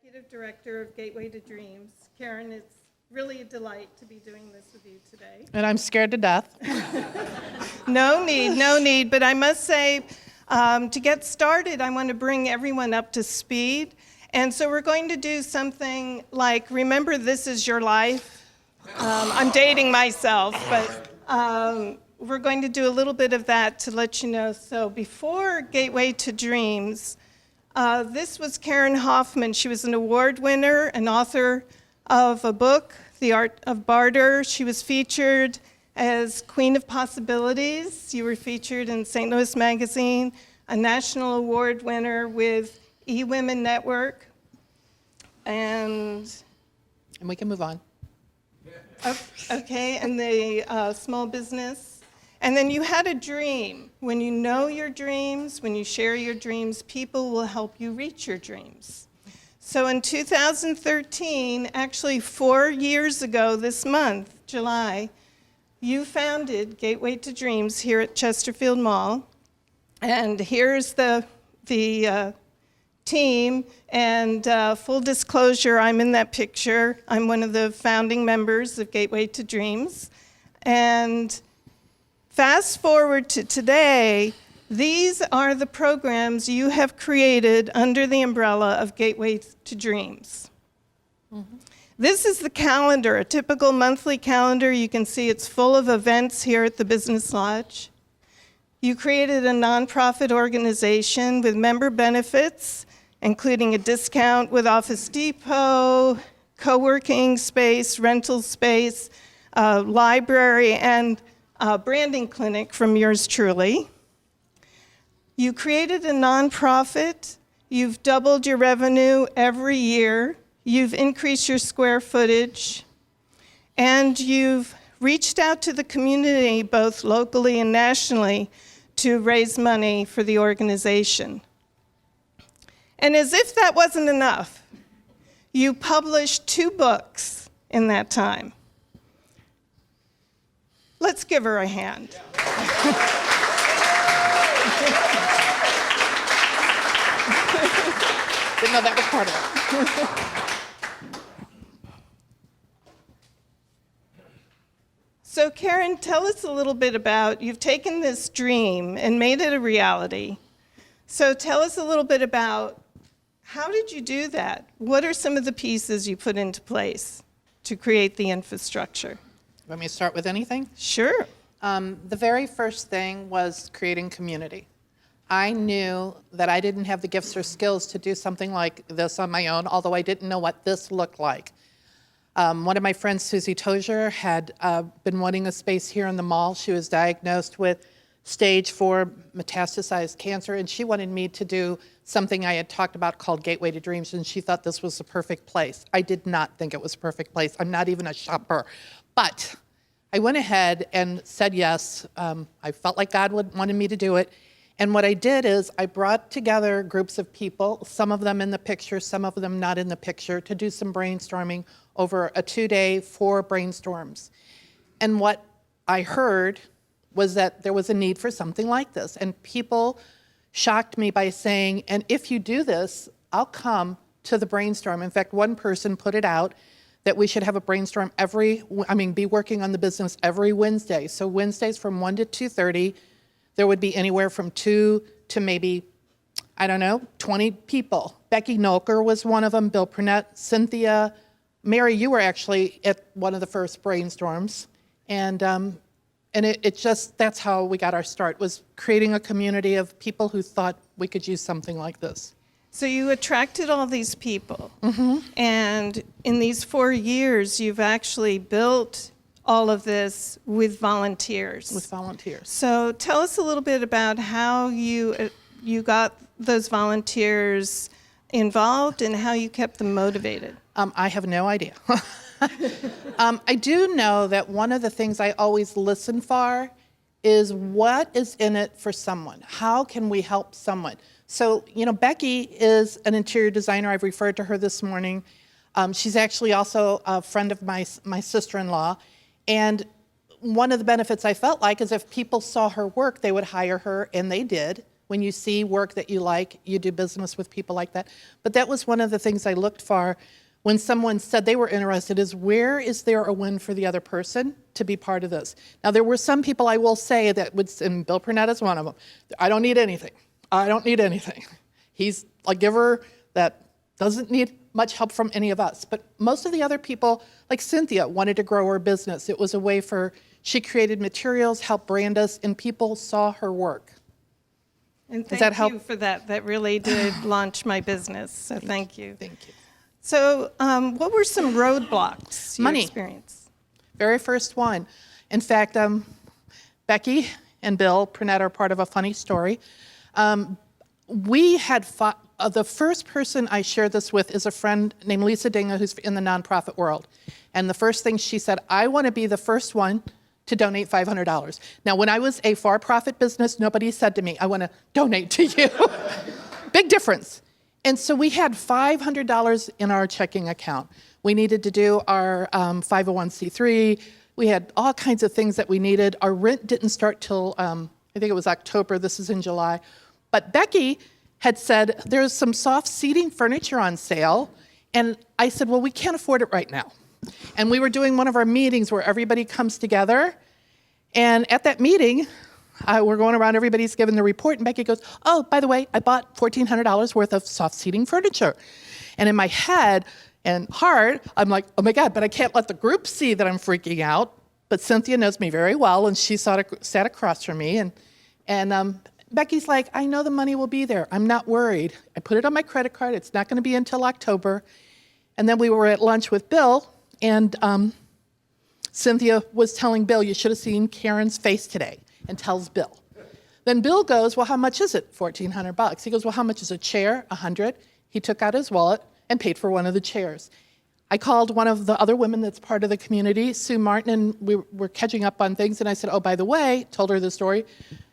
Executive Director of Gateway to Dreams. Karen, it's really a delight to be doing this with you today. And I'm scared to death. No need. But I must say, to get started, I want to bring everyone up to speed. And so we're going to do something like, remember, this is your life. I'm dating myself, but we're going to do a little bit of that to let you know. So before Gateway to Dreams, this was Karen Hoffman. She was an award winner, an author of a book, The Art of Barter. She was featured as Queen of Possibilities. You were featured in St. Louis Magazine, a national award winner with eWomen Network. And we can move on. Okay, and the small business. And then you had a dream. When you know your dreams, when you share your dreams, people will help you reach your dreams. So in 2013, actually 4 years ago this month, July, you founded Gateway to Dreams here at Chesterfield Mall. And here's the team. And full disclosure, I'm in that picture. I'm one of the founding members of Gateway to Dreams. And fast forward to today, these are the programs you have created under the umbrella of Gateway to Dreams. Mm-hmm. This is the calendar, a typical monthly calendar. You can see it's full of events here at the Business Lodge. You created a nonprofit organization with member benefits, including a discount with Office Depot, co-working space, rental space, library, and branding clinic from yours truly. You created a nonprofit. You've doubled your revenue every year. You've increased your square footage. And you've reached out to the community, both locally and nationally, to raise money for the organization. And as if that wasn't enough, you published 2 books in that time. Let's give her a hand. Didn't know that was part of it. So Karen, tell us a little bit about, you've taken this dream and made it a reality. So tell us a little bit about, how did you do that? What are some of the pieces you put into place to create the infrastructure? Want me to start with anything? Sure. The very first thing was creating community. I knew that I didn't have the gifts or skills to do something like this on my own, although I didn't know what this looked like. One of my friends, Susie Tozier, had been wanting a space here in the mall. She was diagnosed with stage 4 metastasized cancer, and she wanted me to do something I had talked about called Gateway to Dreams, and she thought this was the perfect place. I did not think it was a perfect place. I'm not even a shopper. But I went ahead and said yes. I felt like God wanted me to do it. And what I did is I brought together groups of people, some of them in the picture, some of them not in the picture, to do some brainstorming over a 2-day, 4 brainstorms. And what I heard was that there was a need for something like this. And people shocked me by saying, and if you do this, I'll come to the brainstorm. In fact, one person put it out that we should have a brainstorm be working on the business every Wednesday. So Wednesdays from 1 to 2:30, there would be anywhere from 2 to maybe, 20 people. Becky Nolker was one of them, Bill Purnett, Cynthia, Mary, you were actually at one of the first brainstorms. And it just, that's how we got our start, was creating a community of people who thought we could use something like this. So you attracted all these people. Mm-hmm. And in these 4 years, you've actually built all of this with volunteers. With volunteers. So tell us a little bit about how you got those volunteers involved and how you kept them motivated. I have no idea. I do know that one of the things I always listen for is what is in it for someone? How can we help someone? So, Becky is an interior designer. I've referred to her this morning. She's actually also a friend of my sister-in-law. And one of the benefits I felt like is if people saw her work, they would hire her, and they did, When you see work that you like, you do business with people like that. But that was one of the things I looked for when someone said they were interested, is where is there a win for the other person to be part of this? Now, there were some people, I will say, that would, and Bill Purnett is one of them, I don't need anything. I don't need anything. He's a giver that doesn't need much help from any of us. But most of the other people, like Cynthia, wanted to grow her business. It was a way for, she created materials, helped brand us, and people saw her work. And Does thank that help? you for that. That really did launch my business, so thank you. Thank you. So what were some roadblocks you Money. experienced? Very first one. In fact, Becky and Bill Purnett are part of a funny story. We had the first person I shared this with is a friend named Lisa Dinga, who's in the nonprofit world. And the first thing she said, I want to be the first one to donate $500. Now, when I was a for-profit business, nobody said to me, I want to donate to you. Big difference. And so we had $500 in our checking account. We needed to do our 501c3. We had all kinds of things that we needed. Our rent didn't start till, I think it was October. This is in July. But Becky had said, there's some soft seating furniture on sale. And I said, well, we can't afford it right now. And we were doing one of our meetings where everybody comes together. And at that meeting, we're going around, everybody's giving the report, and Becky goes, oh, by the way, I bought $1,400 worth of soft seating furniture. And in my head and heart, I'm like, oh my God, but I can't let the group see that I'm freaking out. But Cynthia knows me very well, and she sat across from me. And Becky's like, I know the money will be there. I'm not worried. I put it on my credit card. It's not going to be until October. And then we were at lunch with Bill, and Cynthia was telling Bill, you should have seen Karen's face today, and tells Bill. Then Bill goes, well, how much is it? $1,400. He goes, well, how much is a chair? $100. He took out his wallet and paid for one of the chairs. I called one of the other women that's part of the community, Sue Martin, and we were catching up on things, and I said, oh, by the way, told her the story,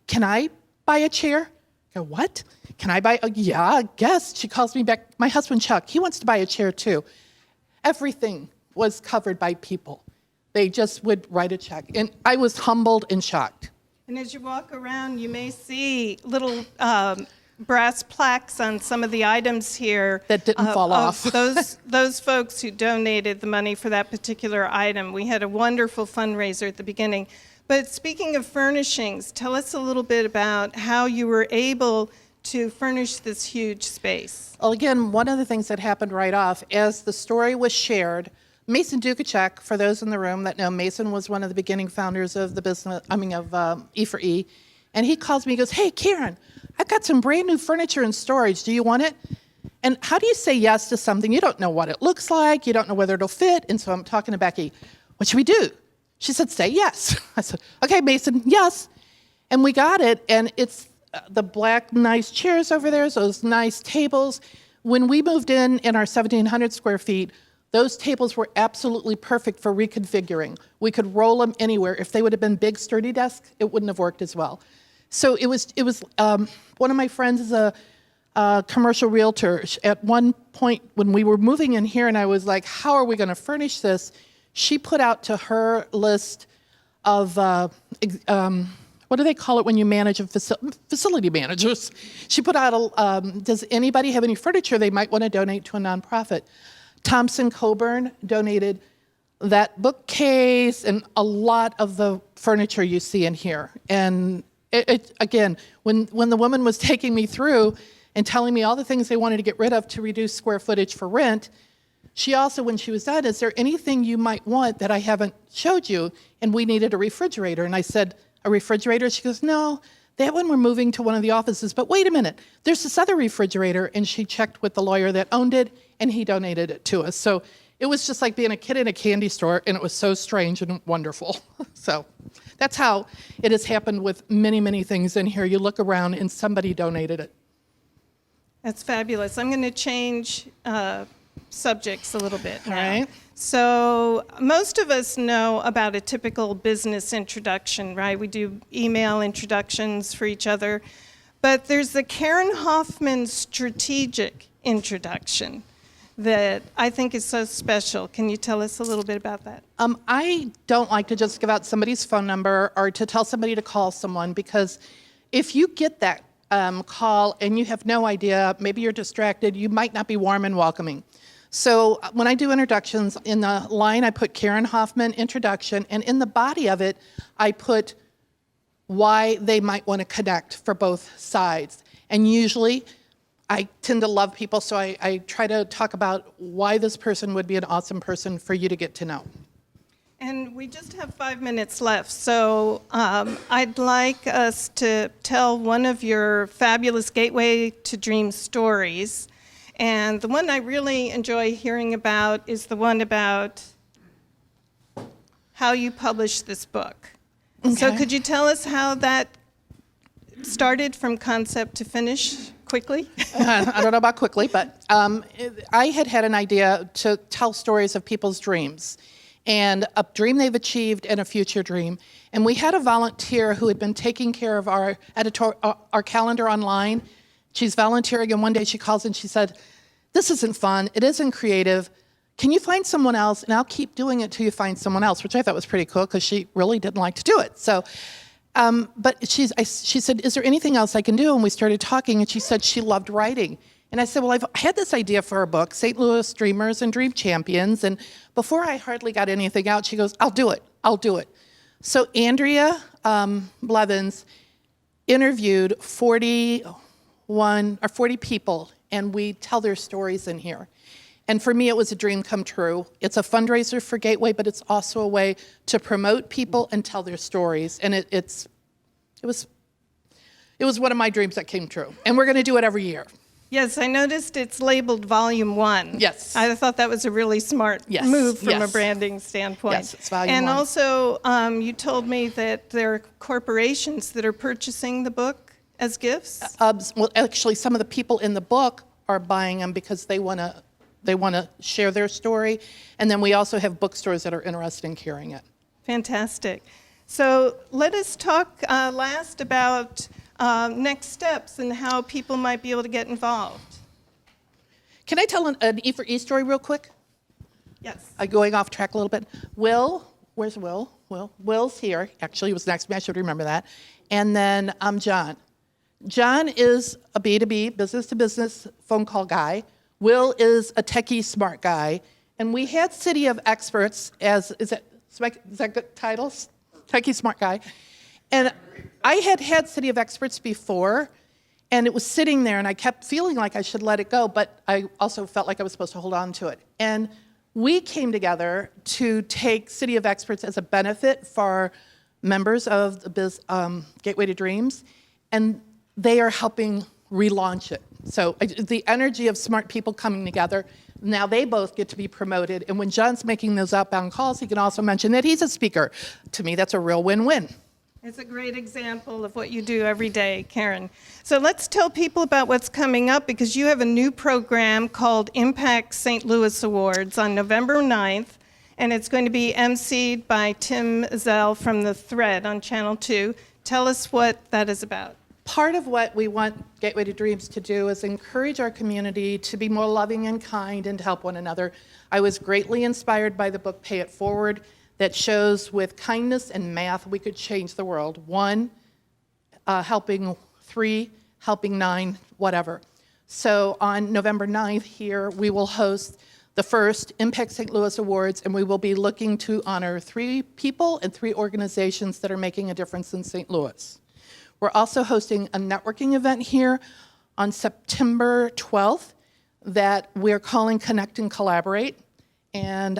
can I buy a chair? I go, what? Can I buy? Yeah, I guess. She calls me back. My husband, Chuck, he wants to buy a chair too. Everything was covered by people. They just would write a check. And I was humbled and shocked. And as you walk around, you may see little brass plaques on some of the items here. That didn't fall off. Those folks who donated the money for that particular item. We had a wonderful fundraiser at the beginning. But speaking of furnishings, tell us a little bit about how you were able to furnish this huge space. Well, again, one of the things that happened right off, as the story was shared, Mason Dukacek, for those in the room that know, Mason was one of the beginning founders of the business, of E4E, and he calls me, he goes, hey, Karen, I've got some brand new furniture in storage. Do you want it? And how do you say yes to something? You don't know what it looks like. You don't know whether it'll fit. And so I'm talking to Becky, what should we do? She said, say yes. I said, okay, Mason, yes. And we got it, and it's the black nice chairs over there, those nice tables. When we moved in our 1,700 square feet, those tables were absolutely perfect for reconfiguring. We could roll them anywhere. If they would have been big, sturdy desks, it wouldn't have worked as well. So it was. One of my friends is a commercial realtor. At one point, when we were moving in here, and I was like, how are we going to furnish this? She put out to her list of, what do they call it when you manage a facility managers? She put out, does anybody have any furniture they might want to donate to a nonprofit? Thompson Coburn donated that bookcase and a lot of the furniture you see in here. And it again, when the woman was taking me through and telling me all the things they wanted to get rid of to reduce square footage for rent, she also, when she was done, is there anything you might want that I haven't showed you? And we needed a refrigerator. And I said, a refrigerator? She goes, no, that one we're moving to one of the offices. But wait a minute, there's this other refrigerator. And she checked with the lawyer that owned it, and he donated it to us. So it was just like being a kid in a candy store, and it was so strange and wonderful. So that's how it has happened with many, many things in here. You look around, and somebody donated it. That's fabulous. I'm going to change subjects a little bit now. All right. So most of us know about a typical business introduction, right? We do email introductions for each other. But there's the Karen Hoffman strategic introduction that I think is so special. Can you tell us a little bit about that? I don't like to just give out somebody's phone number or to tell somebody to call someone, because if you get that call, and you have no idea, maybe you're distracted, you might not be warm and welcoming. So when I do introductions, in the line I put Karen Hoffman introduction, and in the body of it I put why they might want to connect for both sides. And usually I tend to love people, so I try to talk about why this person would be an awesome person for you to get to know. And we just have 5 minutes left, so I'd like us to tell one of your fabulous Gateway to Dreams stories. And the one I really enjoy hearing about is the one about how you published this book. Okay. So could you tell us how that started from concept to finish quickly? I don't know about quickly, but I had an idea to tell stories of people's dreams, and a dream they've achieved and a future dream. And we had a volunteer who had been taking care of our calendar online. She's volunteering, and one day she calls and she said, "This isn't fun, it isn't creative. Can you find someone else? And I'll keep doing it till you find someone else," which I thought was pretty cool because she really didn't like to do it. So, but she said, "Is there anything else I can do?" And we started talking, and she said she loved writing. And I said, "Well, I've had this idea for a book, St. Louis Dreamers and Dream Champions." And before I hardly got anything out, she goes, I'll do it. So Andrea Blevins interviewed 40 people, and we tell their stories in here. And for me, it was a dream come true. It's a fundraiser for Gateway, but it's also a way to promote people and tell their stories. And it was one of my dreams that came true. And we're going to do it every year. Yes, I noticed it's labeled Volume 1. Yes. I thought that was a really smart move from a branding standpoint. Yes, it's Volume 1. And also, you told me that there are corporations that are purchasing the book as gifts. Well, actually, some of the people in the book are buying them because they want to share their story. And then we also have bookstores that are interested in carrying it. Fantastic. So let us talk last about next steps and how people might be able to get involved. Can I tell an E for E story real quick? Yes. Going off track a little bit. Where's Will? Will's here. Actually, he was next to me. I should remember that. And then John. John is a B2B, business-to-business phone call guy. Will is a techie smart guy. And we had City of Experts as, is that good titles? Techie smart guy. And I had City of Experts before, and it was sitting there, and I kept feeling like I should let it go, but I also felt like I was supposed to hold on to it. And we came together to take City of Experts as a benefit for members of the Gateway to Dreams, and they are helping relaunch it. So the energy of smart people coming together, now they both get to be promoted, and when John's making those outbound calls, he can also mention that he's a speaker. To me, that's a real win-win. It's a great example of what you do every day, Karen. So let's tell people about what's coming up, because you have a new program called Impact St. Louis Awards on November 9th, and it's going to be emceed by Tim Zell from The Thread on Channel 2. Tell us what that is about. Part of what we want Gateway to Dreams to do is encourage our community to be more loving and kind and to help one another. I was greatly inspired by the book Pay It Forward, that shows with kindness and math we could change the world. 1, helping 3, helping 9, whatever. So on November 9th here, we will host the first Impact St. Louis Awards, and we will be looking to honor 3 people and 3 organizations that are making a difference in St. Louis. We're also hosting a networking event here on September 12th that we're calling Connect and Collaborate. And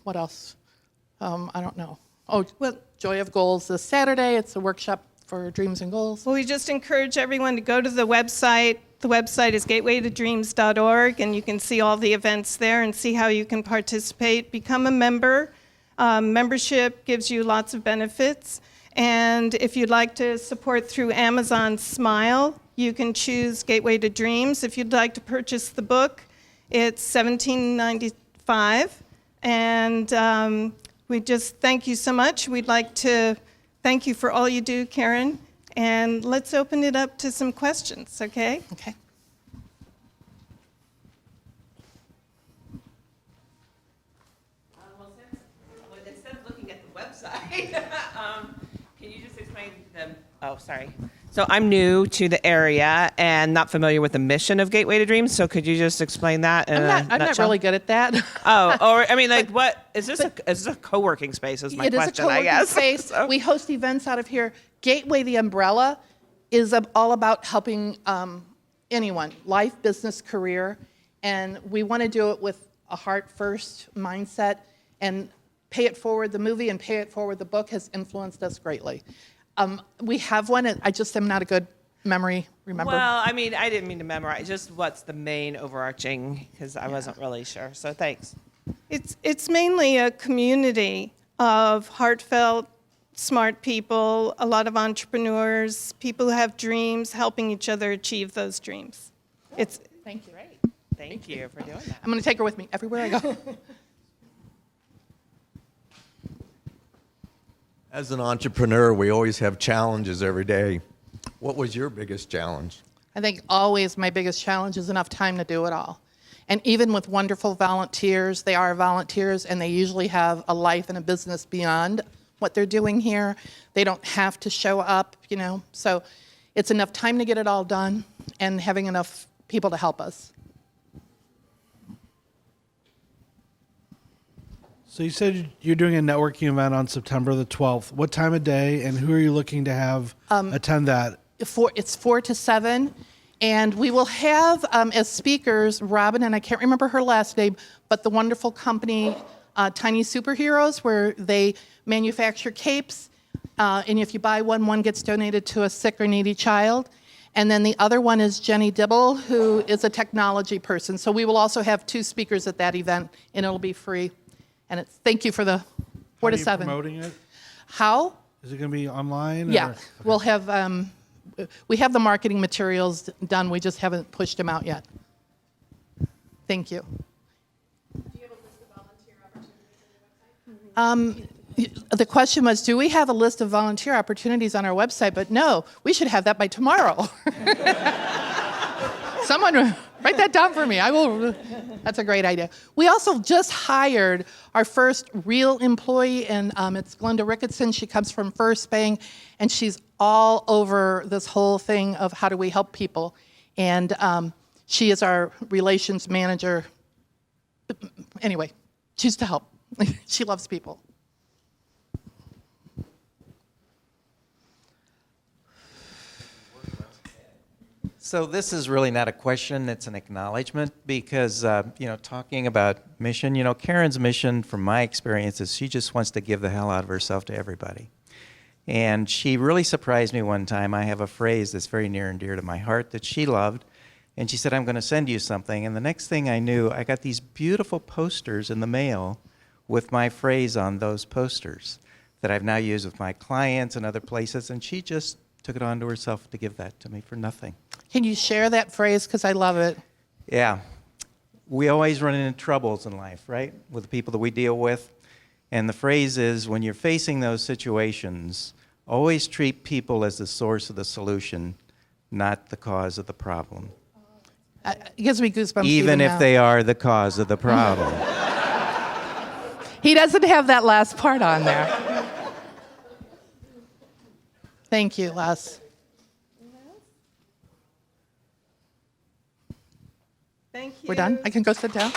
what else? I don't know. Oh, well, Joy of Goals this Saturday. It's a workshop for dreams and goals. Well, we just encourage everyone to go to the website. The website is gatewaytodreams.org, and you can see all the events there and see how you can participate. Become a member. Membership gives you lots of benefits. And if you'd like to support through Amazon Smile, you can choose Gateway to Dreams. If you'd like to purchase the book, it's $17.95. And we just thank you so much. We'd like to thank you for all you do, Karen. And let's open it up to some questions, okay? Okay. Well, instead of looking at the website, can you just explain them? Oh, sorry. So I'm new to the area and not familiar with the mission of Gateway to Dreams. So could you just explain that in I'm not nutshell? really good at that. Oh, or I mean, like, what is this? Is this a co-working space? Is my It is a question, I co-working guess. space. So- We host events out of here. Gateway, the umbrella, is all about helping anyone, life, business, career, and we want to do it with a heart-first mindset and pay it forward. The movie and Pay It Forward, the book, has influenced us greatly. We have one, and I just am not a good memory remember. Well, I mean, I didn't mean to memorize. Just what's the main overarching? Because I wasn't really sure. So thanks. It's mainly a community of heartfelt, smart people, a lot of entrepreneurs, people who have dreams, helping each other achieve those dreams. It's Thank you. Thank you for doing that. I'm going to take her with me everywhere I go. As an entrepreneur, we always have challenges every day. What was your biggest challenge? I think always my biggest challenge is enough time to do it all. And even with wonderful volunteers, they are volunteers and they usually have a life and a business beyond what they're doing here. They don't have to show up, you know. So it's enough time to get it all done and having enough people to help us. So you said you're doing a networking event on September the 12th. What time of day and who are you looking to have attend that? It's 4 to 7, and we will have as speakers Robin, and I can't remember her last name, but the wonderful company Tiny Superheroes, where they manufacture capes, and if you buy one, one gets donated to a sick or needy child. And then the other one is Jenny Dibble, who is a technology person. So we will also have 2 speakers at that event, and it'll be free. And it's thank you for the 4 to 7. Promoting it? How? Is it going to be online? Yeah, or- we'll have, we have the marketing materials done, we just haven't pushed them out yet. Thank you. Do you have a list of volunteer opportunities on your website? The question was, do we have a list of volunteer opportunities on our website? But no, we should have that by tomorrow. Someone write that down for me. I will. That's a great idea. We also just hired our first real employee, and it's Glenda Ricketson. She comes from First Bank, and she's all over this whole thing of how do we help people. And she is our relations manager. Anyway, she's to help. She loves people. So this is really not a question, it's an acknowledgement because, talking about mission, Karen's mission from my experience is she just wants to give the hell out of herself to everybody. And she really surprised me one time. I have a phrase that's very near and dear to my heart that she loved. And she said, I'm going to send you something. And the next thing I knew, I got these beautiful posters in the mail with my phrase on those posters that I've now used with my clients and other places. And she just took it on to herself to give that to me for nothing. Can you share that phrase? Because I love it. Yeah. We always run into troubles in life, right? With the people that we deal with. And the phrase is, when you're facing those situations, always treat people as the source of the solution, not the cause of the problem. It gives me goosebumps. Even if now. they are the cause of the problem. He doesn't have that last part on there. Thank you, Les. Thank you. We're done? I can go sit down?